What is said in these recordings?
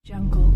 Jungle.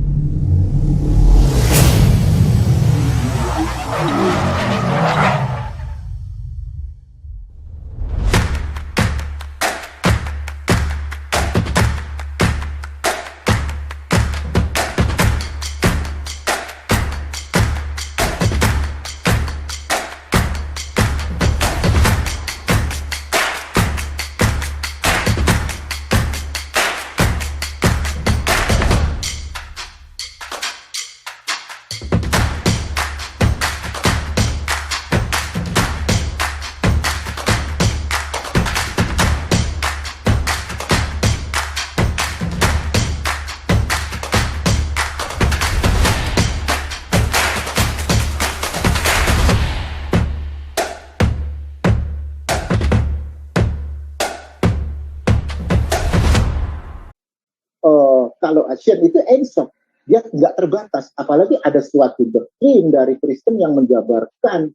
Kalau Asian itu insaf, dia nggak terbatas. Apalagi ada suatu doktrin dari Kristen yang menjabarkan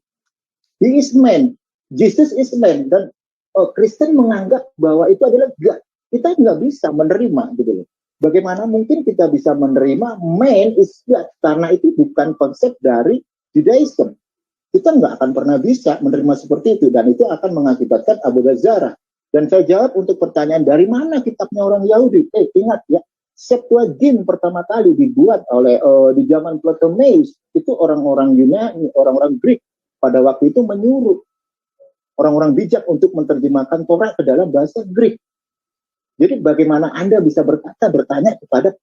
he is man, Jesus is man, dan Kristen menganggap bahwa itu adalah God. Kita nggak bisa menerima gitu loh. Bagaimana mungkin kita bisa menerima man is God, karena itu bukan konsep dari Judaism. Kita nggak akan pernah bisa menerima seperti itu, dan itu akan mengakibatkan Abu Ghazarah. Dan saya jawab untuk pertanyaan dari mana kitabnya orang Yahudi. Ingat ya, Septuagint pertama kali dibuat oleh di zaman Ptolemeus, itu orang-orang Yunani, orang-orang Greek pada waktu itu menyuruh orang-orang bijak untuk menerjemahkan Torah ke dalam bahasa Greek. Jadi bagaimana Anda bisa bertanya kepada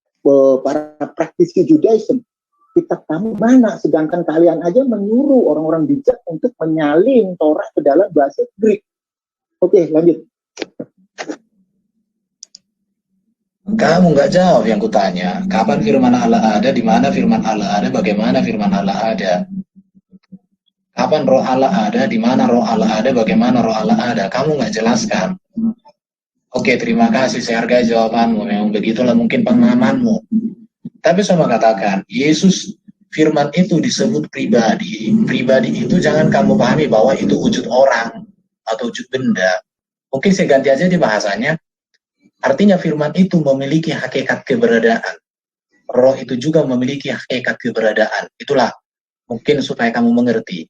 para praktisi Judaism, kitab kamu mana? Sedangkan kalian aja menyuruh orang-orang bijak untuk menyalin Torah ke dalam bahasa Greek. Oke, lanjut. Kamu nggak jawab yang kutanya. Kapan firman Allah ada? Di mana firman Allah ada? Bagaimana firman Allah ada? Kapan roh Allah ada? Di mana roh Allah ada? Bagaimana roh Allah ada? Kamu nggak jelaskan. Oke, terima kasih. Saya hargai jawabanmu. Memang begitulah mungkin pemahamanmu. Tapi saya mau katakan, Yesus firman itu disebut pribadi. Pribadi itu jangan kamu pahami bahwa itu wujud orang atau wujud benda. Mungkin saya ganti aja di bahasanya. Artinya firman itu memiliki hakikat keberadaan. Roh itu juga memiliki hakikat keberadaan. Itulah mungkin supaya kamu mengerti.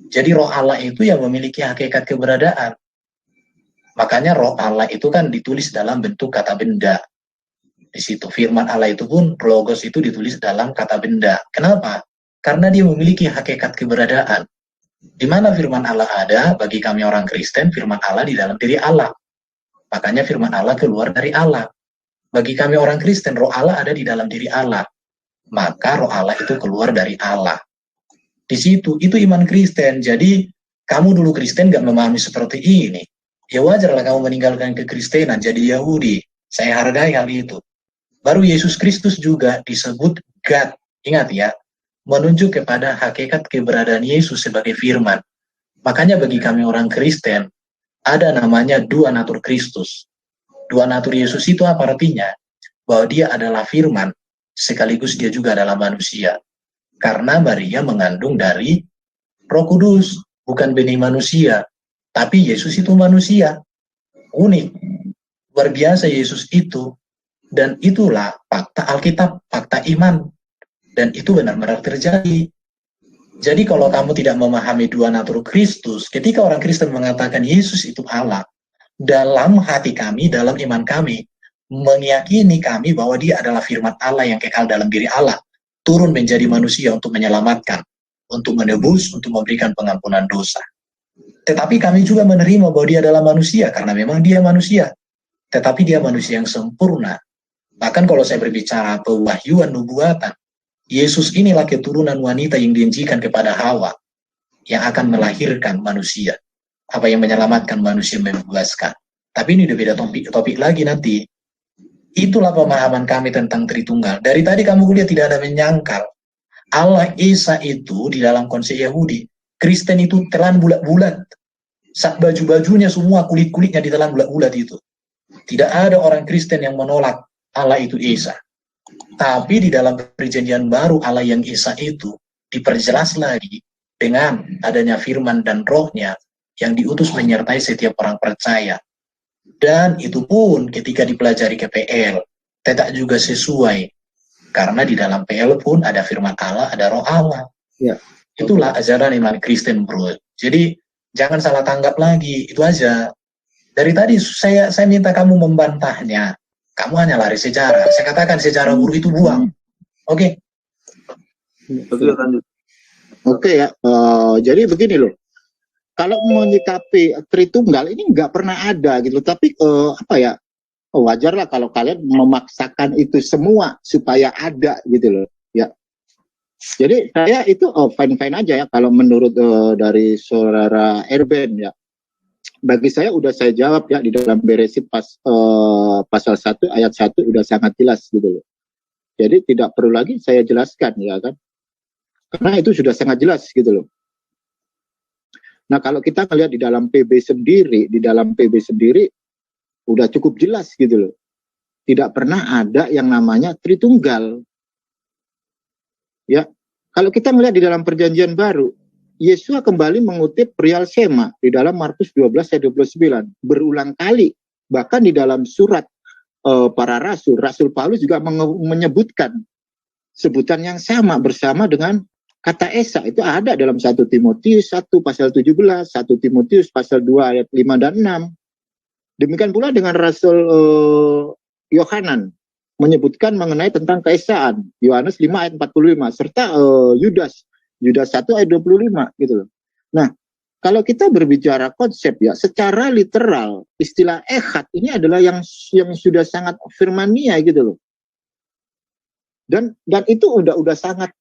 Jadi roh Allah itu yang memiliki hakikat keberadaan. Makanya roh Allah itu kan ditulis dalam bentuk kata benda. Di situ firman Allah itu pun, logos itu ditulis dalam kata benda. Kenapa? Karena dia memiliki hakikat keberadaan. Di mana firman Allah ada, bagi kami orang Kristen, firman Allah di dalam diri Allah. Makanya firman Allah keluar dari Allah. Bagi kami orang Kristen, roh Allah ada di dalam diri Allah. Maka roh Allah itu keluar dari Allah. Di situ, itu iman Kristen. Jadi, kamu dulu Kristen gak memahami seperti ini. Ya wajarlah kamu meninggalkan kekristenan, jadi Yahudi. Saya hargai hal itu. Baru Yesus Kristus juga disebut God. Ingat ya, menunjuk kepada hakikat keberadaan Yesus sebagai firman. Makanya bagi kami orang Kristen, ada namanya dua natur Kristus. Dua natur Yesus itu apa artinya? Bahwa dia adalah firman, sekaligus dia juga adalah manusia. Karena Maria mengandung dari Roh Kudus, bukan benih manusia. Tapi Yesus itu manusia. Unik. Luar biasa Yesus itu. Dan itulah fakta Alkitab, fakta iman. Dan itu benar-benar terjadi. Jadi kalau kamu tidak memahami dua natur Kristus, ketika orang Kristen mengatakan Yesus itu Allah, dalam hati kami, dalam iman kami, meyakini kami bahwa dia adalah firman Allah yang kekal dalam diri Allah, turun menjadi manusia untuk menyelamatkan, untuk menebus, untuk memberikan pengampunan dosa. Tetapi kami juga menerima bahwa dia adalah manusia, karena memang dia manusia. Tetapi dia manusia yang sempurna. Bahkan kalau saya berbicara pewahyuan nubuatan, Yesus inilah keturunan wanita yang dijanjikan kepada Hawa yang akan melahirkan manusia. Apa yang menyelamatkan manusia, membebaskan. Tapi ini udah beda topik lagi nanti. Itulah pemahaman kami tentang Tritunggal. Dari tadi kamu lihat tidak ada menyangkal. Allah Esa itu di dalam konsep Yahudi, Kristen itu telan bulat-bulat. Baju-bajunya semua kulit-kulitnya ditelan bulat-bulat itu. Tidak ada orang Kristen yang menolak Allah itu Esa. Tapi di dalam perjanjian baru Allah yang Esa itu diperjelas lagi dengan adanya firman dan rohnya yang diutus menyertai setiap orang percaya. Dan itu pun ketika dipelajari KPL, tidak juga sesuai Karena di dalam PL pun ada firman Allah, ada roh Allah. Ya. Itulah ajaran iman Kristen, bro. Jadi jangan salah tanggap lagi, itu aja. Dari tadi saya minta kamu membantahnya. Kamu hanya lari sejarah. Saya katakan sejarah guru itu buang. Oke. Oke ya. Jadi begini loh. Kalau menyikapi Tritunggal ini nggak pernah ada gitu. Tapi wajar lah kalau kalian memaksakan itu semua supaya ada gitu loh. Ya. Jadi saya itu fine-fine aja ya kalau menurut dari saudara Erben ya. Bagi saya udah saya jawab ya di dalam Beresit pasal 1 ayat 1 udah sangat jelas gitu loh. Jadi tidak perlu lagi saya jelaskan ya kan. Karena itu sudah sangat jelas gitu loh. Nah kalau kita melihat di dalam PB sendiri udah cukup jelas gitu loh. Tidak pernah ada yang namanya Tritunggal. Ya, kalau kita melihat di dalam Perjanjian Baru, Yesus kembali mengutip perihal Shema di dalam Markus 12 ayat 29 berulang kali. Bahkan di dalam surat para rasul Paulus juga menyebutkan sebutan yang sama bersama dengan kata Esa. Itu ada dalam 1 Timotius 1 pasal 17, 1 Timotius pasal 2 ayat 5 dan 6. Demikian pula dengan Rasul Yohanan menyebutkan mengenai tentang keesaan, Yohanes 5 ayat 45, serta Yudas 1 ayat 25 gitu loh. Nah, kalau kita berbicara konsep ya, secara literal istilah ehad ini adalah yang sudah sangat firmania gitu loh. Dan itu udah sangat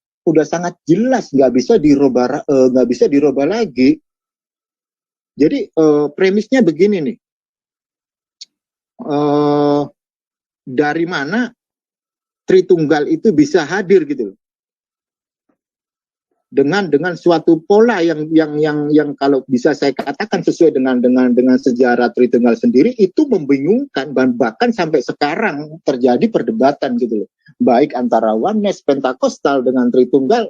jelas, nggak bisa dirubah lagi. Jadi premisnya begini nih. Dari mana Tritunggal itu bisa hadir gitu loh. Dengan suatu pola yang kalau bisa saya katakan sesuai dengan sejarah Tritunggal sendiri itu membingungkan, dan bahkan sampai sekarang terjadi perdebatan gitu loh. Baik antara Oneness, Pentakostal dengan Tritunggal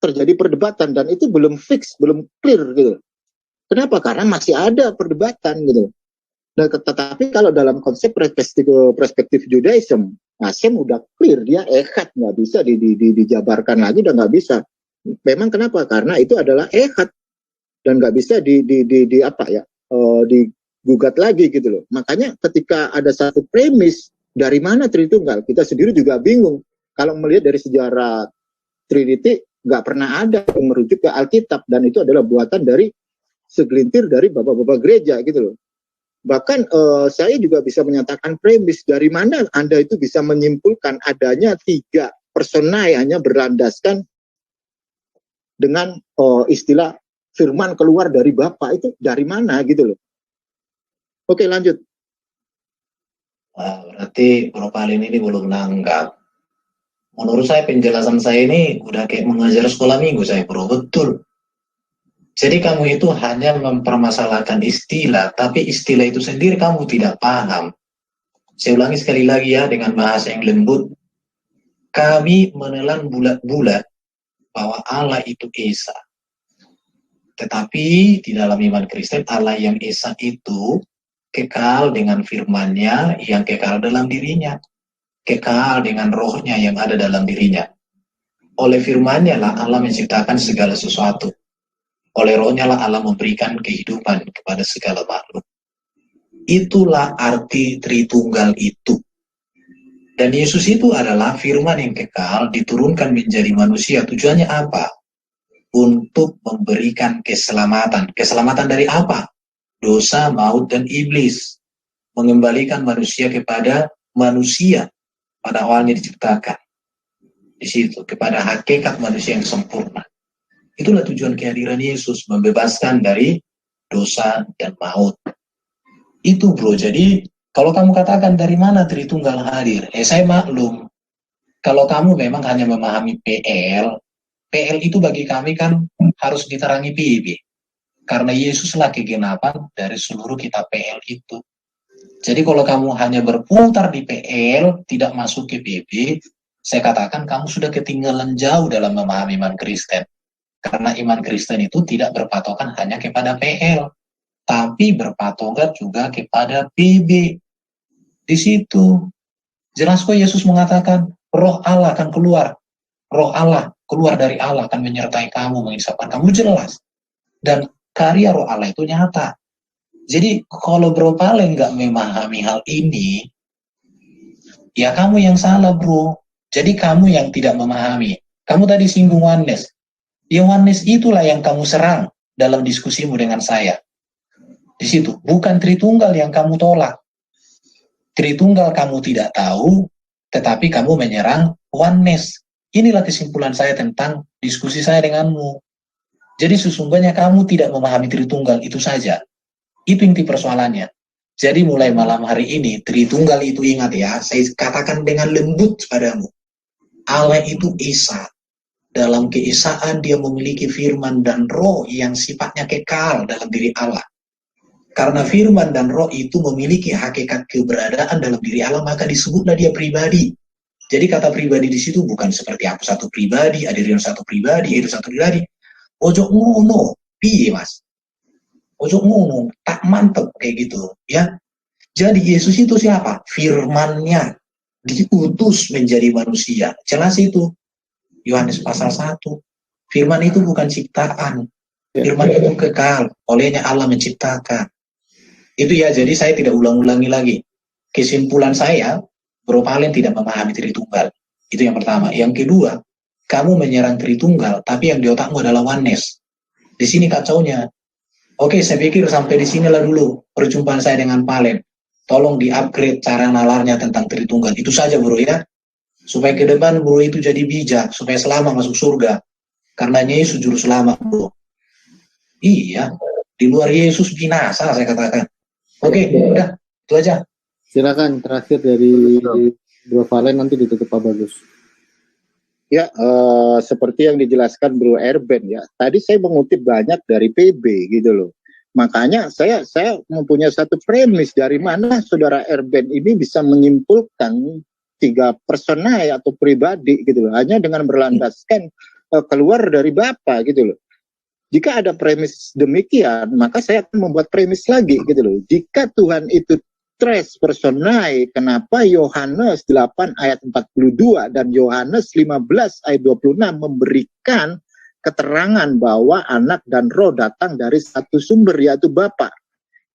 terjadi perdebatan dan itu belum fix, belum clear gitu. Kenapa? Karena masih ada perdebatan gitu. Nah, tetapi kalau dalam konsep perspektif Judaism, Hashem udah clear, dia ehad, nggak bisa dijabarkan lagi, udah nggak bisa. Memang kenapa? Karena itu adalah ehad dan nggak bisa digugat lagi gitu loh. Makanya ketika ada satu premis dari mana Tritunggal, kita sendiri juga bingung. Kalau melihat dari sejarah Trinity, nggak pernah ada yang merujuk ke Alkitab, dan itu adalah buatan dari segelintir dari bapak-bapak gereja gitu loh. Bahkan saya juga bisa menyatakan premis dari mana Anda itu bisa menyimpulkan adanya 3 persona hanya berlandaskan dengan istilah firman keluar dari Bapa, itu dari mana gitu loh. Oke, lanjut. Berarti Bro Palin ini belum nanggap. Menurut saya penjelasan saya ini udah kayak mengajar sekolah minggu saya, bro. Betul. Jadi kamu itu hanya mempermasalahkan istilah, tapi istilah itu sendiri kamu tidak paham. Saya ulangi sekali lagi ya dengan bahasa yang lembut. Kami menelan bulat-bulat bahwa Allah itu Esa. Tetapi di dalam iman Kristen, Allah yang Esa itu kekal dengan firman-Nya yang kekal dalam dirinya. Kekal dengan rohnya yang ada dalam dirinya. Oleh firman-Nya lah Allah menciptakan segala sesuatu. Oleh rohnya lah Allah memberikan kehidupan kepada segala makhluk. Itulah arti Tritunggal itu. Dan Yesus itu adalah firman yang kekal diturunkan menjadi manusia. Tujuannya apa? Untuk memberikan keselamatan. Keselamatan dari apa? Dosa, maut, dan iblis. Mengembalikan manusia kepada manusia pada awalnya diciptakan. Di situ, kepada hakikat manusia yang sempurna. Itulah tujuan kehadiran Yesus, membebaskan dari dosa dan maut. Itu bro, jadi kalau kamu katakan dari mana Tritunggal hadir, saya maklum. Kalau kamu memang hanya memahami PL itu bagi kami kan harus diterangi PB. Karena Yesuslah kegenapan dari seluruh kitab PL itu. Jadi kalau kamu hanya berputar di PL, tidak masuk ke PB, saya katakan kamu sudah ketinggalan jauh dalam memahami iman Kristen. Karena iman Kristen itu tidak berpatokan hanya kepada PL, tapi berpatokan juga kepada PB. Di situ jelas kok Yesus mengatakan roh Allah akan keluar. Roh Allah keluar dari Allah akan menyertai kamu, mengisapkan kamu, jelas. Dan karya roh Allah itu nyata. Jadi kalau Bro Palen nggak memahami hal ini, ya kamu yang salah, bro. Jadi kamu yang tidak memahami. Kamu tadi singgung oneness. Ya oneness itulah yang kamu serang dalam diskusimu dengan saya. Di situ, bukan Tritunggal yang kamu tolak. Tritunggal kamu tidak tahu, tetapi kamu menyerang oneness. Inilah kesimpulan saya tentang diskusi saya denganmu. Jadi sesungguhnya kamu tidak memahami Tritunggal, itu saja. Itu inti persoalannya. Jadi mulai malam hari ini, Tritunggal itu ingat ya, saya katakan dengan lembut padamu. Allah itu Esa. Dalam keesaan dia memiliki firman dan roh yang sifatnya kekal dalam diri Allah. Karena firman dan roh itu memiliki hakikat keberadaan dalam diri Allah, maka disebutlah dia pribadi. Jadi kata pribadi di situ bukan seperti aku satu pribadi, Adrian satu pribadi, Edo satu pribadi. Ojo ngono, piye mas? Ojo ngono, tak mantep kayak gitu, ya. Jadi Yesus itu siapa? Firman-Nya diutus menjadi manusia. Jelas itu. Yohanes pasal 1. Firman itu bukan ciptaan. Firman itu kekal. Olehnya Allah menciptakan. Itu ya, jadi saya tidak ulang-ulangi lagi. Kesimpulan saya, Bro Palen tidak memahami Tritunggal. Itu yang pertama. Yang kedua, kamu menyerang Tritunggal, tapi yang di otakmu adalah oneness. Di sini kacaunya. Oke, saya pikir sampai di sinilah dulu perjumpaan saya dengan Palen. Tolong di-upgrade cara nalarnya tentang Tritunggal. Itu saja, bro ya. Supaya ke depan, bro itu jadi bijak. Supaya selamat masuk surga. Karena Yesus juru selamat, bro. Iya, di luar Yesus binasa, saya katakan. Oke, udah. Itu aja. Silakan terakhir dari Bro Valen, nanti ditutup Pak Bagus. Ya, seperti yang dijelaskan Bro Erben ya. Tadi saya mengutip banyak dari PB gitu loh. Makanya saya mempunyai satu premis dari mana Saudara Erben ini bisa menyimpulkan 3 personae atau pribadi gitu loh. Hanya dengan berlandaskan keluar dari Bapa gitu loh. Jika ada premis demikian, maka saya akan membuat premis lagi gitu loh. Jika Tuhan itu tres personae, kenapa Yohanes 8 ayat 42 dan Yohanes 15 ayat 26 memberikan keterangan bahwa anak dan roh datang dari satu sumber, yaitu Bapa.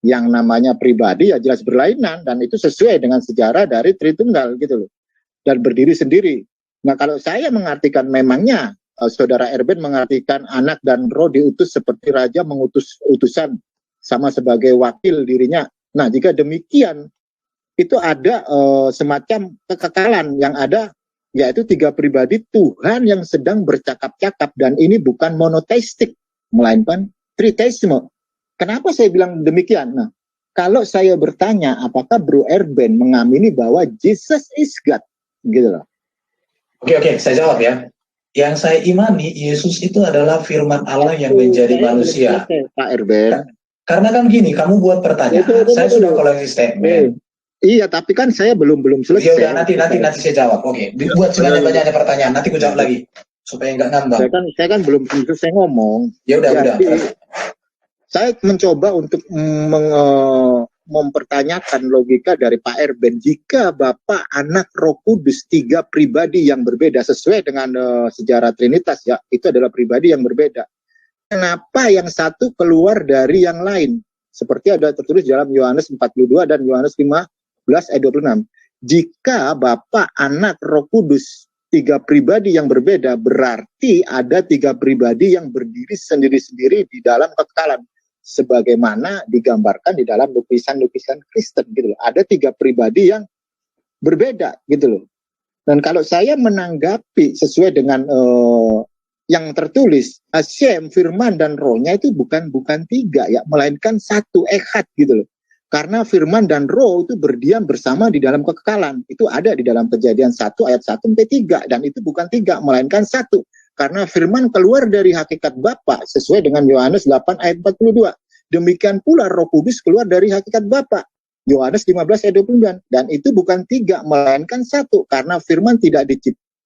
Yang namanya pribadi ya jelas berlainan, dan itu sesuai dengan sejarah dari Tritunggal gitu loh. Dan berdiri sendiri. Nah, kalau saya mengartikan memangnya Saudara Erben mengartikan anak dan roh diutus seperti raja mengutus utusan sama sebagai wakil dirinya. Nah, jika demikian, itu ada semacam kekekalan yang ada, yaitu 3 pribadi Tuhan yang sedang bercakap-cakap, dan ini bukan monoteistik, melainkan triteisme. Kenapa saya bilang demikian? Nah, kalau saya bertanya, apakah Bro Erben mengamini bahwa Jesus is God? Gitu loh. Oke, saya jawab ya. Yang saya imani, Yesus itu adalah firman Allah yang menjadi manusia. Pak Erben. Karena kan gini, kamu buat pertanyaan, saya sudah koleksi statement. Iya, tapi kan saya belum selesai. Ya, nanti saya jawab. Oke, buat sebanyak-banyaknya pertanyaan, nanti aku jawab lagi supaya nggak ngambang. Saya kan belum selesai ngomong. Ya udah. Saya mencoba untuk mempertanyakan logika dari Pak Erben. Jika Bapa, Anak, Roh Kudus 3 pribadi yang berbeda sesuai dengan sejarah Trinitas ya, itu adalah pribadi yang berbeda. Kenapa yang satu keluar dari yang lain? Seperti ada tertulis dalam Yohanes 42 dan Yohanes 15 ayat 26. Jika Bapa, Anak, Roh Kudus 3 pribadi yang berbeda, berarti ada 3 pribadi yang berdiri sendiri-sendiri di dalam kekekalan. Sebagaimana digambarkan di dalam lukisan-lukisan Kristen gitu loh. Ada 3 pribadi yang berbeda gitu loh. Dan kalau saya menanggapi sesuai dengan yang tertulis, Hashem, Firman dan Rohnya itu bukan 3 ya, melainkan 1 echad gitu loh. Karena Firman dan Roh itu berdiam bersama di dalam kekekalan. Itu ada di dalam Kejadian 1 ayat 1 sampai 3, dan itu bukan 3 melainkan 1. Karena Firman keluar dari hakikat Bapa sesuai dengan Yohanes 8 ayat 42. Demikian pula Roh Kudus keluar dari hakikat Bapa. Yohanes 15 ayat 29. Dan itu bukan 3 melainkan 1. Karena Firman tidak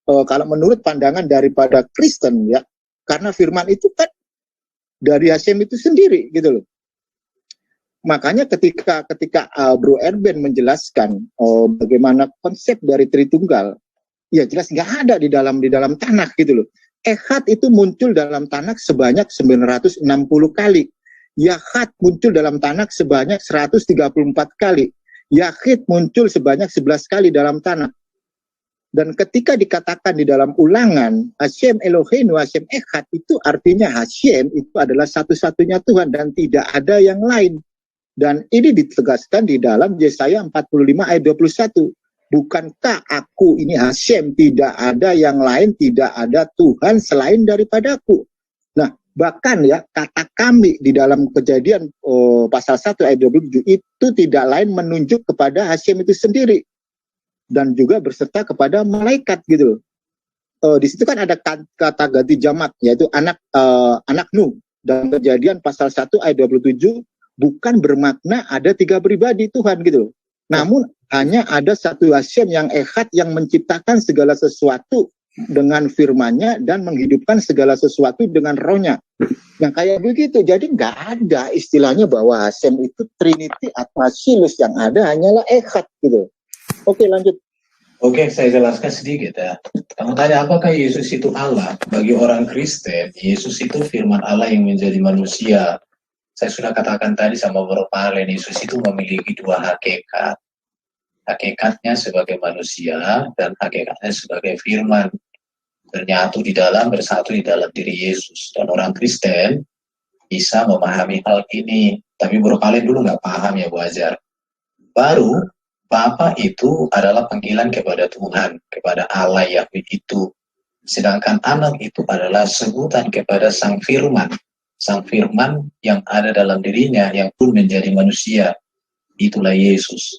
kalau menurut pandangan daripada Kristen ya, karena Firman itu kan dari Hashem itu sendiri gitu loh. Makanya ketika Bro Erben menjelaskan bagaimana konsep dari Tritunggal, Ya jelas nggak ada di dalam tanah gitu loh. Ehad itu muncul dalam tanah sebanyak 960 kali. Yahad muncul dalam tanah sebanyak 134 kali. Yahid muncul sebanyak 11 kali dalam tanah. Dan ketika dikatakan di dalam Ulangan, Hashem Eloheinu, Hashem Echad, itu artinya Hashem itu adalah satu-satunya Tuhan dan tidak ada yang lain. Dan ini ditegaskan di dalam Yesaya 45 ayat 21. Bukankah aku ini Hashem, tidak ada yang lain, tidak ada Tuhan selain daripadaku. Nah, bahkan ya kata kami di dalam Kejadian pasal 1 ayat 27 itu tidak lain menunjuk kepada Hashem itu sendiri. Dan juga berserta kepada malaikat gitu loh. Di situ kan ada kata ganti jamak, yaitu anak Nuh. Dalam Kejadian pasal 1 ayat 27 bukan bermakna ada 3 pribadi Tuhan gitu loh. Namun hanya ada satu Hashem yang echad yang menciptakan segala sesuatu dengan firman-Nya dan menghidupkan segala sesuatu dengan roh-Nya. Nah kayak begitu, jadi nggak ada istilahnya bahwa Hashem itu Trinity atau Silus, yang ada hanyalah echad gitu. Oke, lanjut. Oke, saya jelaskan sedikit ya. Kamu tanya apakah Yesus itu Allah? Bagi orang Kristen, Yesus itu firman Allah yang menjadi manusia. Saya sudah katakan tadi sama Bro Palen, Yesus itu memiliki 2 hakikat. Hakikatnya sebagai manusia dan hakikatnya sebagai firman. Bersatu di dalam diri Yesus. Dan orang Kristen bisa memahami hal ini. Tapi Bro Palen dulu nggak paham ya, wajar. Baru Bapa itu adalah panggilan kepada Tuhan, kepada Allah Yahweh itu. Sedangkan anak itu adalah sebutan kepada Sang Firman. Sang Firman yang ada dalam dirinya, yang pun menjadi manusia. Itulah Yesus.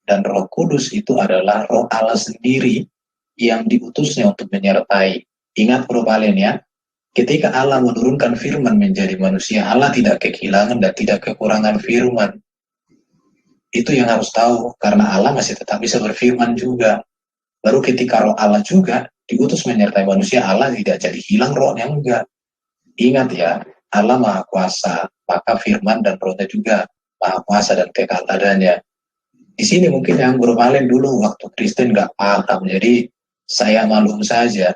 Dan Roh Kudus itu adalah Roh Allah sendiri yang diutusnya untuk menyertai. Ingat Bro Palen ya, ketika Allah menurunkan firman menjadi manusia, Allah tidak kehilangan dan tidak kekurangan firman. Itu yang harus tahu, karena Allah masih tetap bisa berfirman juga. Baru ketika roh Allah juga diutus menyertai manusia, Allah tidak jadi hilang rohnya, enggak. Ingat ya, Allah Maha Kuasa, maka firman dan rohnya juga Maha Kuasa dan kekal adanya. Di sini mungkin yang Bro Palen dulu waktu Kristen nggak paham, jadi saya maklum saja.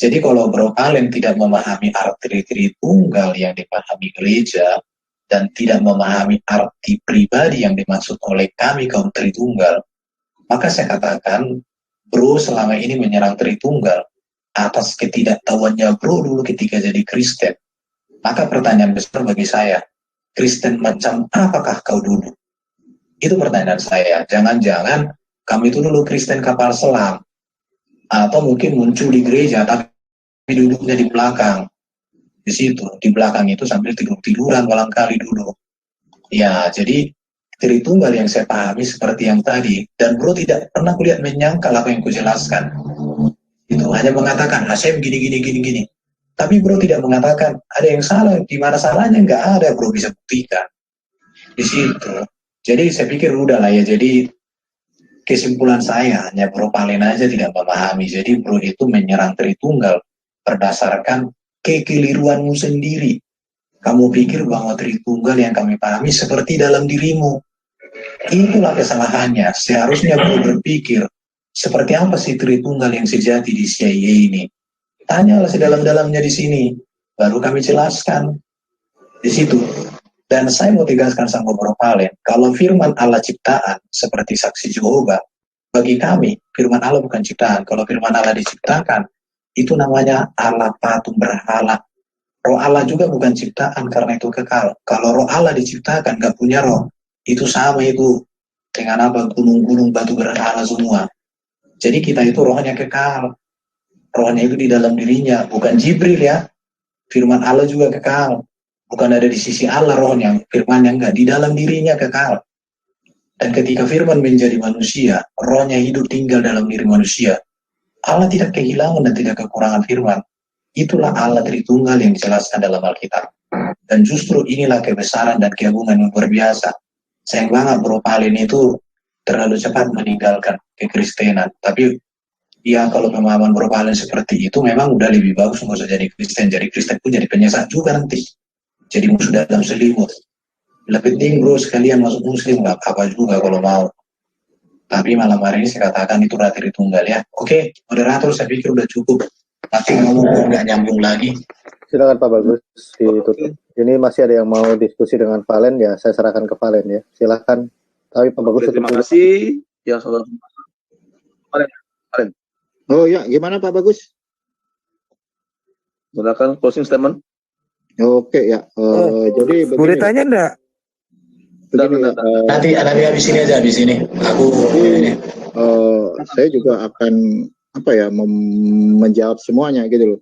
Jadi kalau Bro Palen tidak memahami arti Tritunggal yang dipahami gereja, dan tidak memahami arti pribadi yang dimaksud oleh kami kaum Tritunggal, maka saya katakan, Bro selama ini menyerang Tritunggal atas ketidaktahuannya Bro dulu ketika jadi Kristen. Maka pertanyaan besar bagi saya, Kristen macam apakah kau dulu? Itu pertanyaan saya. Jangan-jangan kami itu dulu Kristen kapal selam, atau mungkin muncul di gereja tapi duduknya di belakang. Di situ, di belakang itu sambil tidur-tiduran barangkali dulu. Ya, jadi Tritunggal yang saya pahami seperti yang tadi. Dan Bro tidak pernah kulihat menyangkal apa yang kujelaskan. Itu hanya mengatakan, Hashem gini. Tapi Bro tidak mengatakan, ada yang salah, di mana salahnya nggak ada, Bro bisa buktikan. Di situ. Jadi saya pikir udah lah ya, jadi kesimpulan saya, hanya Bro Palen aja tidak memahami. Jadi Bro itu menyerang Tritunggal berdasarkan kekeliruanmu sendiri. Kamu pikir bahwa Tritunggal yang kami pahami seperti dalam dirimu. Itulah kesalahannya. Seharusnya Bro berpikir, seperti apa sih Tritunggal yang sejati di CIA ini? Tanyalah sedalam-dalamnya di sini. Baru kami jelaskan. Di situ. Dan saya mau tegaskan sama Bro Palen, kalau firman Allah ciptaan, seperti saksi Jehovah, bagi kami, firman Allah bukan ciptaan. Kalau firman Allah diciptakan, itu namanya Allah patung berhala. Roh Allah juga bukan ciptaan karena itu kekal. Kalau roh Allah diciptakan gak punya roh, itu sama itu dengan apa, gunung-gunung batu berhala semua. Jadi kita itu rohnya kekal. Rohnya itu di dalam dirinya, bukan Jibril ya. Firman Allah juga kekal. Bukan ada di sisi Allah rohnya, firman yang enggak, di dalam dirinya kekal. Dan ketika firman menjadi manusia, rohnya hidup tinggal dalam diri manusia, Allah tidak kehilangan dan tidak kekurangan firman. Itulah Allah Tritunggal yang dijelaskan dalam Alkitab. Dan justru inilah kebesaran dan keagungan yang luar biasa. Sayang banget Bro Palen itu terlalu cepat meninggalkan kekristenan. Tapi ya kalau pemahaman Bro Palen seperti itu memang udah lebih bagus nggak usah jadi Kristen. Jadi Kristen pun jadi penyesat juga nanti. Jadi musuh dalam selimut. Lebih penting Bro sekalian masuk Muslim nggak apa-apa juga kalau mau. Tapi malam hari ini saya katakan itu Tritunggal ya. Oke, moderator saya pikir udah cukup. Tapi ngomong nggak nyambung lagi. Silakan Pak Bagus ditutup. Ini masih ada yang mau diskusi dengan Valen ya, saya serahkan ke Valen ya. Silakan. Tapi Pak Bagus terima kasih. Ya, saudara. Valen. Oh ya, gimana Pak Bagus? Silakan closing statement. Oke ya. Jadi boleh tanya enggak? Nanti habis ini aja, habis ini. Aku ini. Saya juga akan menjawab semuanya gitu loh.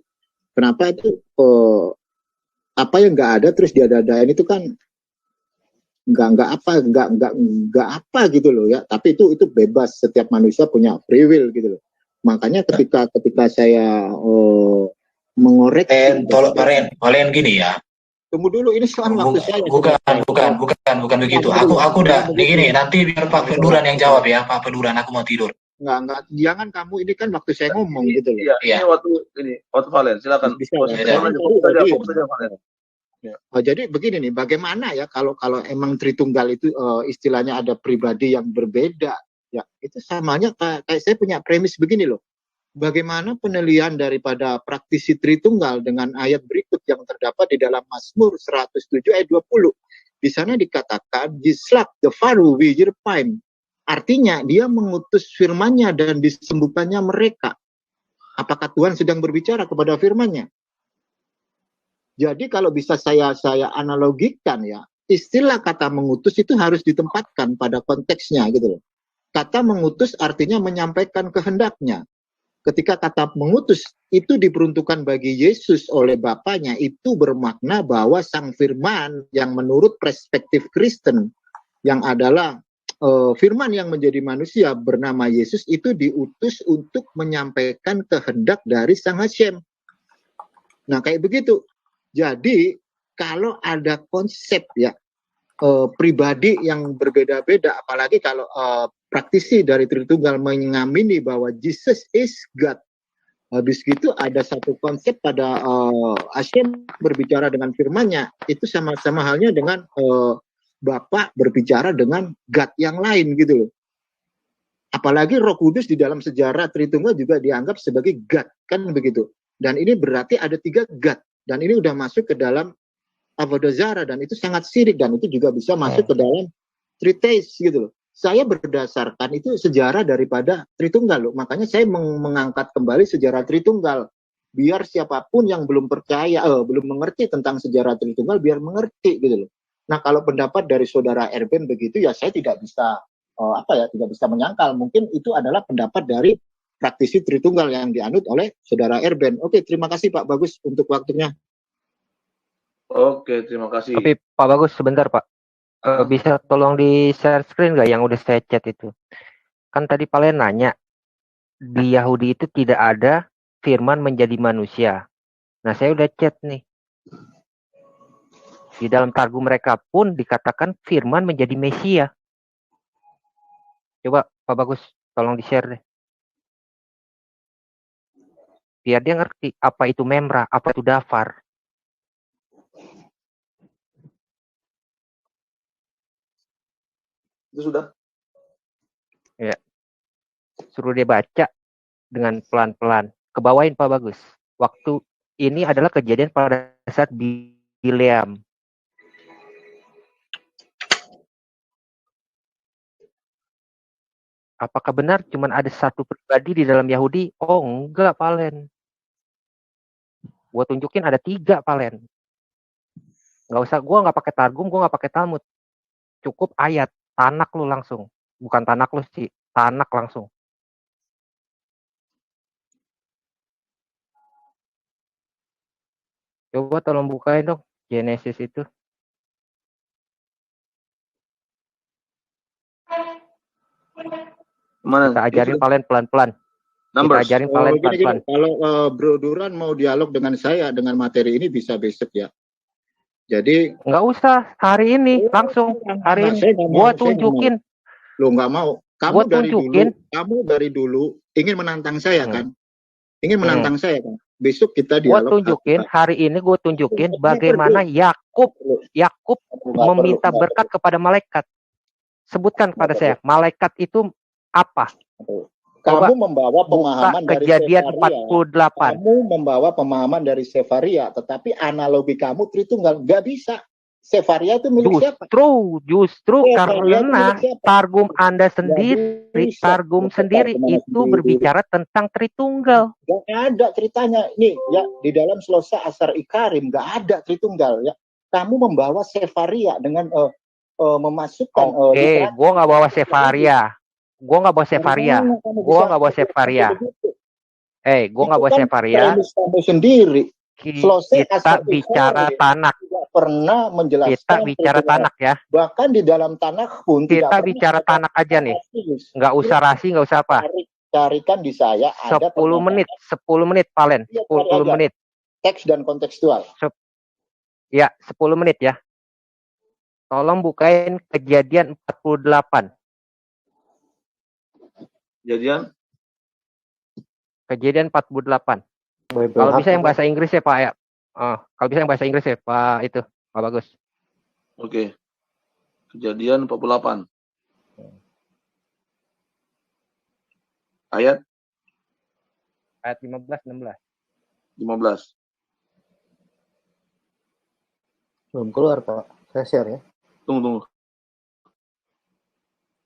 Kenapa itu apa yang nggak ada terus diada-adain itu kan nggak apa gitu loh ya. Tapi itu bebas, setiap manusia punya free will gitu loh. Makanya ketika saya mengoreksi. Tolong Valen gini ya. Tunggu dulu, ini selama waktu saya. Bukan begitu. Aku udah gini, nanti biar Pak Peduran yang jawab ya. Pak Peduran, aku mau tidur. Enggak, jangan kamu, ini kan waktu saya ngomong gitu loh. Iya. Ini waktu Valen, silakan. Bisa, Fokus saja Valen. Ya. Jadi begini nih, bagaimana ya kalau emang Tritunggal itu istilahnya ada pribadi yang berbeda, ya itu samanya kayak saya punya premis begini loh. Bagaimana penilaian daripada praktisi Tritunggal dengan ayat berikut yang terdapat di dalam Mazmur 107 ayat 20. Di sana dikatakan, Jislak the Faru Wijirpaim. Artinya dia mengutus firman-Nya dan disembuhkannya mereka. Apakah Tuhan sedang berbicara kepada firman-Nya? Jadi kalau bisa saya analogikan ya, istilah kata mengutus itu harus ditempatkan pada konteksnya gitu loh. Kata mengutus artinya menyampaikan kehendaknya. Ketika kata mengutus itu diperuntukkan bagi Yesus oleh Bapaknya, itu bermakna bahwa Sang Firman yang menurut perspektif Kristen, yang adalah Firman yang menjadi manusia bernama Yesus, itu diutus untuk menyampaikan kehendak dari Sang Hashem. Nah kayak begitu. Jadi kalau ada konsep ya pribadi yang berbeda-beda, apalagi kalau praktisi dari Tritunggal mengamini bahwa Jesus is God. Habis itu ada satu konsep pada Hashem berbicara dengan firman-Nya, itu sama-sama halnya dengan Bapa berbicara dengan God yang lain gitu loh. Apalagi Roh Kudus di dalam sejarah Tritunggal juga dianggap sebagai God, kan begitu. Dan ini berarti ada 3 God, dan ini udah masuk ke dalam Avodazara, dan itu sangat sirik, dan itu juga bisa masuk ke dalam Tritheis gitu loh. Saya berdasarkan itu sejarah daripada Tritunggal loh. Makanya saya mengangkat kembali sejarah Tritunggal. Biar siapapun yang belum percaya, belum mengerti tentang sejarah Tritunggal, biar mengerti gitu loh. Nah kalau pendapat dari saudara Erben begitu, ya saya tidak bisa tidak bisa menyangkal. Mungkin itu adalah pendapat dari praktisi Tritunggal yang dianut oleh saudara Erben. Oke, terima kasih Pak Bagus untuk waktunya. Oke, terima kasih. Tapi Pak Bagus sebentar Pak. Bisa tolong di share screen nggak yang udah saya chat itu? Kan tadi Valen nanya, di Yahudi itu tidak ada firman menjadi manusia. Nah saya udah chat nih. Di dalam Targum mereka pun dikatakan firman menjadi Mesia. Coba Pak Bagus tolong di share deh. Biar dia ngerti apa itu memra, apa itu dafar. Itu sudah. Ya. Suruh dia baca dengan pelan-pelan. Kebawain Pak Bagus. Waktu ini adalah kejadian pada saat Bileam. Apakah benar cuma ada satu pribadi di dalam Yahudi? Oh enggak, Valen. Gue tunjukin ada 3, Valen. Nggak usah, gue nggak pakai Targum, gue nggak pakai Talmud. Cukup ayat, tanak lu langsung. Bukan tanak lu sih, tanak langsung. Coba tolong bukain dong, Genesis itu. Mana? Kita ajarin Valen pelan-pelan. Kita ajarin Valen pelan-pelan. Kalau Bro Duran mau dialog dengan saya dengan materi ini bisa besok ya. Jadi nggak usah hari ini, langsung hari ini. Gua tunjukin. Lo nggak mau. Kamu dari dulu ingin menantang saya kan? Ingin menantang saya kan? Besok kita dialog. Gua tunjukin hari ini, gua tunjukin bagaimana Yakub meminta berkat kepada malaikat. Sebutkan kepada saya, malaikat itu Apa? Kamu membawa pemahaman dari Kejadian Sefaria. 48. Kamu membawa pemahaman dari Sefaria, tetapi analogi kamu Tritunggal nggak bisa. Sefaria itu milik siapa? Justru Sefaria itu karena milik siapa? targum Anda sendiri, bisa. targum Bisa sendiri kemana itu sendiri. berbicara tentang Tritunggal. Gak ada ceritanya. Nih ya, di dalam Slosa Asar Ikarim nggak ada Tritunggal ya. Kamu membawa Sefaria dengan memasukkan Oke, gue nggak bawa Sefaria. Gue nggak bawa Sefaria. Gue nggak bawa Sefaria. Gue nggak bawa Sefaria. Kamu sendiri. Kita bicara Tanak. Tidak pernah menjelaskan. Kita bicara Tanak ya. Bahkan di dalam Tanak pun kita bicara Tanak aja nih. Nggak usah rasi, nggak usah apa. Carikan di saya ada 10 menit Palen. 10 menit. Teks dan kontekstual. Ya, 10 menit ya. Tolong bukain Kejadian 48. Kejadian 48. Kalau bisa yang bahasa Inggris ya Pak ya. Kalau bisa yang bahasa Inggris ya Pak itu. Pak Bagus. Oke. Kejadian 48. Ayat 15-16. 15. Belum keluar Pak. Saya share ya. Tunggu.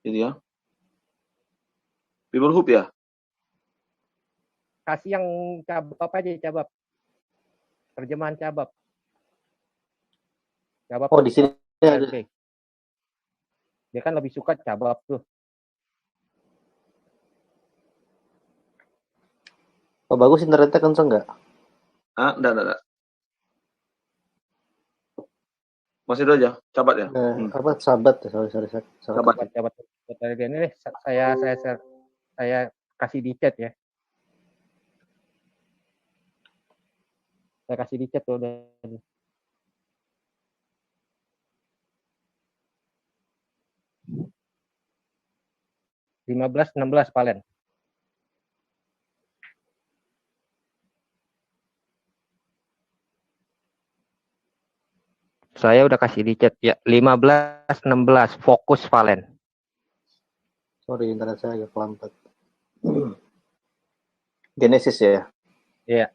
Ini ya. Bible Hub ya? Kasih yang cabab aja, cabab. Terjemahan cabab. Oh, di sini ada. Okay. Dia kan lebih suka cabab tuh. Oh, bagus internetnya kenceng nggak? Enggak. Masih dulu aja, cabat ya? Apa sahabat ya? Sorry. Cabat. Ini saya kasih di chat ya. Saya kasih di chat tuh udah. 15-16 Palen. Saya udah kasih di chat ya. 15-16 fokus Valen. Sorry, internet saya agak pelambat. Genesis ya? Iya.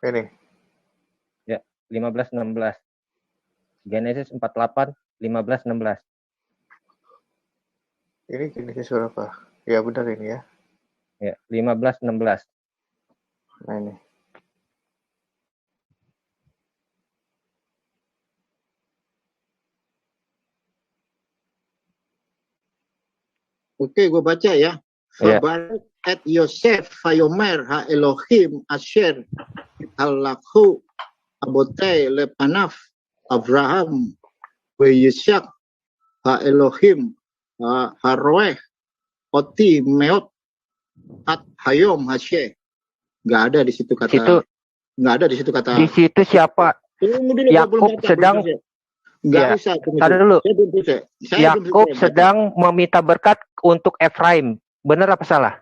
Ini. Ya, 15-16. Genesis 48, 15-16. Ini Genesis berapa? Ya benar ini ya. Ya, 15-16. Nah ini. Oke, gue baca ya. Fabarak et Yosef Fayomer ha Elohim Asher Allahu Abotai Lepanaf Abraham Ve Yisak ha Elohim Haroeh Oti Meot At Hayom Hasye. Nggak ada di situ kata. Nggak ada di situ kata. Di situ siapa? Yakub sedang. Nggak usah. Tadi dulu. Yakub sedang meminta berkat untuk Efraim. Benar apa salah?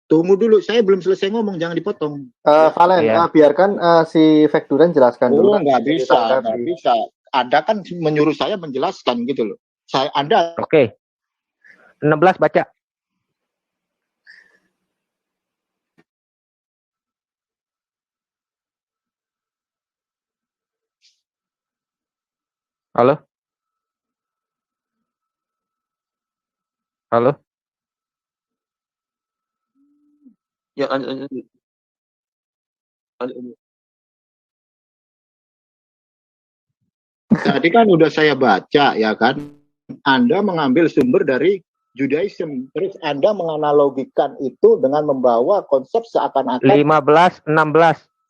Tunggu dulu, saya belum selesai ngomong, jangan dipotong. Valen, biarkan si Vekduran jelaskan dulu. Nggak bisa. Anda kan menyuruh saya menjelaskan gitu loh. Anda. Oke. 16 baca. Halo? Ya, lanjut. Tadi kan udah saya baca ya kan. Anda mengambil sumber dari Judaism. Terus Anda menganalogikan itu dengan membawa konsep seakan-akan 15-16.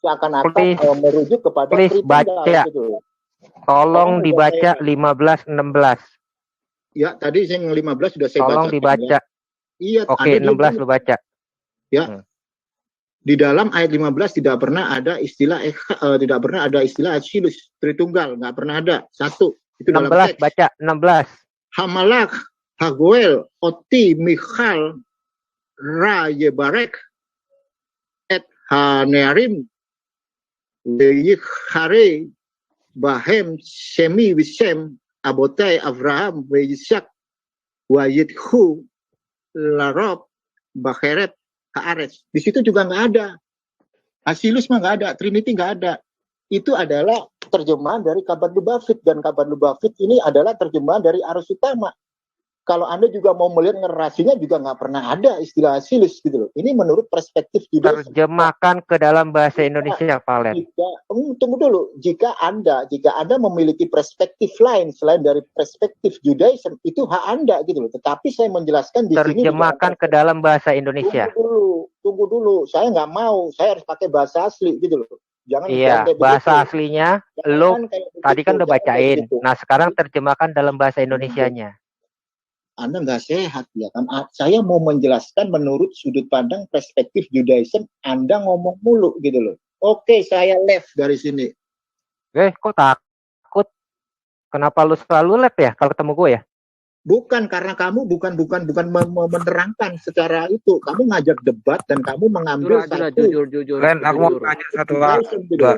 Seakan-akan merujuk kepada baca. Gitu. Tolong dibaca 15-16. Ya, tadi yang 15 sudah saya baca. Tolong dibaca. Ya. Iya, oke, 16 lu baca. Ya. Di dalam ayat 15 tidak pernah ada istilah Achilles Tritunggal, nggak pernah ada. Satu. Itu 16 dalam teks. Baca 16. Hamalak Hagoel Oti Michal Rayebarek et Hanearim Leyikhare Bahem, Shemi, Wishem, Abotai, Abraham, Yisak, Wayithu, Larob, Baheret, Haaretz. Di situ juga nggak ada. Hasilus mah nggak ada, Trinity nggak ada. Itu adalah terjemahan dari kabar Lubavitch, dan kabar Lubavitch ini adalah terjemahan dari Arus Utama. Kalau Anda juga mau melihat narasinya juga nggak pernah ada istilah Hasilus gitu loh. Ini menurut perspektif Judaism. Terjemahkan ke dalam bahasa Indonesia, Valen. Tunggu dulu. Jika Anda memiliki perspektif lain selain dari perspektif Judaism, itu hak Anda gitu loh. Tetapi saya menjelaskan di sini. Terjemahkan ke dalam bahasa Indonesia. Tunggu dulu. Saya nggak mau. Saya harus pakai bahasa asli gitu loh. Jangan iya, bahasa begitu. aslinya lo tadi kan udah bacain. Nah, sekarang terjemahkan dalam bahasa Indonesianya. Anda nggak sehat ya kan? Saya mau menjelaskan menurut sudut pandang perspektif Judaism. Anda ngomong mulu gitu loh. Oke, saya left dari sini. Kok takut? Kenapa lu selalu left ya kalau ketemu gue ya? Bukan, karena kamu bukan menerangkan secara itu. Kamu ngajak debat dan kamu mengambil jujur. Len, aku mau tanya satu hal.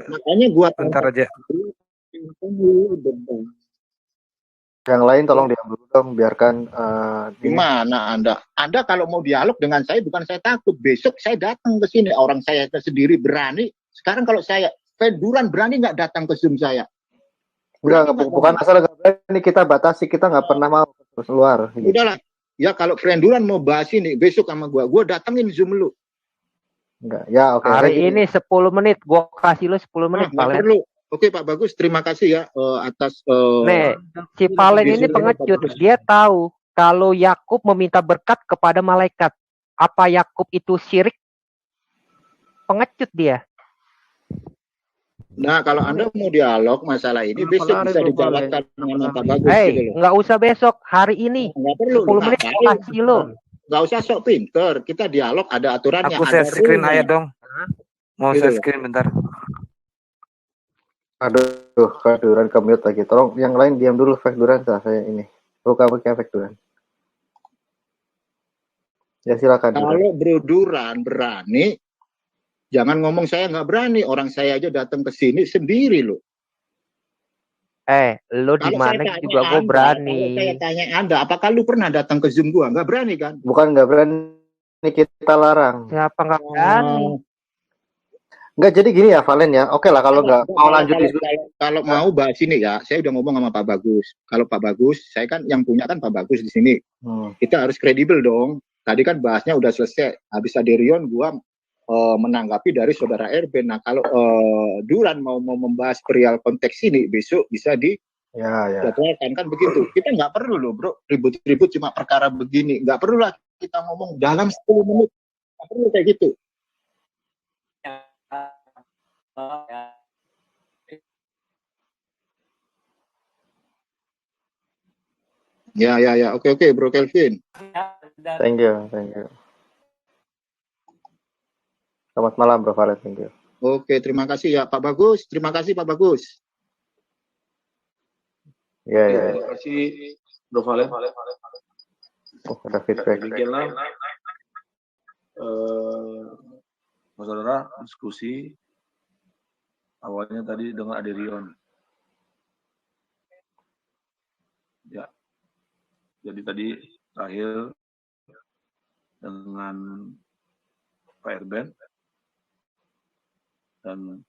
Makanya gua bentar aja. Yang lain tolong diam dulu dong, biarkan. Gimana Anda kalau mau dialog dengan saya, bukan saya takut. Besok saya datang ke sini, orang saya sendiri berani. Sekarang kalau saya, Duran berani nggak datang ke Zoom saya? Enggak, bukan asal nggak berani, kita batasi, kita nggak pernah mau keluar. Udahlah, ya kalau Duran mau bahas ini, besok sama gua datengin Zoom lu. Enggak, ya oke. Hari ini 10 menit, gua kasih lu 10 menit, Valen. Oke Pak Bagus, terima kasih ya atas. Nih, si Valen ini pengecut. Dia tahu kalau Yakub meminta berkat kepada malaikat. Apa Yakub itu syirik? Pengecut dia. Nah, kalau Anda mau dialog masalah ini, besok bisa dijalankan dengan Pak Bagus. Nggak usah besok, hari ini. Nggak perlu. 10 menit gua kasih lu. Nggak usah sok pinter. Kita dialog, ada aturannya. Aku share screen aja dong. Mau share screen bentar. Aduh, Fek Duran ke-mute lagi. Tolong yang lain diam dulu, Fek Duran. Saya ini. Luka pakai Fek Duran. Ya silakan. Kalau Bro Duran berani, jangan ngomong saya nggak berani. Orang saya aja datang ke sini sendiri loh. Lu di mana juga gue berani. Kalau saya tanya Anda, apakah lu pernah datang ke Zoom gua? Nggak berani kan? Bukan nggak berani, kita larang. Siapa nggak berani? Nggak, jadi gini ya Valen ya. Oke lah kalau nggak mau lanjut diskusi. Kalau mau bahas ini ya, saya udah ngomong sama Pak Bagus. Kalau Pak Bagus, saya kan yang punya kan Pak Bagus di sini. Kita harus kredibel dong. Tadi kan bahasnya udah selesai. Habis Aderion, gua menanggapi dari saudara Erben. Nah kalau Duran mau membahas perihal konteks ini, besok bisa dijadwalkan kan begitu. Kita nggak perlu loh bro, ribut-ribut cuma perkara begini. Nggak perlu lah kita ngomong dalam 10 menit. Nggak perlu kayak gitu. Ya. Oke, Bro Kelvin. Thank you. Selamat malam, Bro Valen. Thank you. Oke, terima kasih ya Pak Bagus. Terima kasih Pak Bagus. Ya. Terima kasih, Bro Valen. Oh, ada feedback. Demikianlah, saudara, diskusi awalnya tadi dengan Aderion. Ya, jadi tadi terakhir dengan Pak Erben dan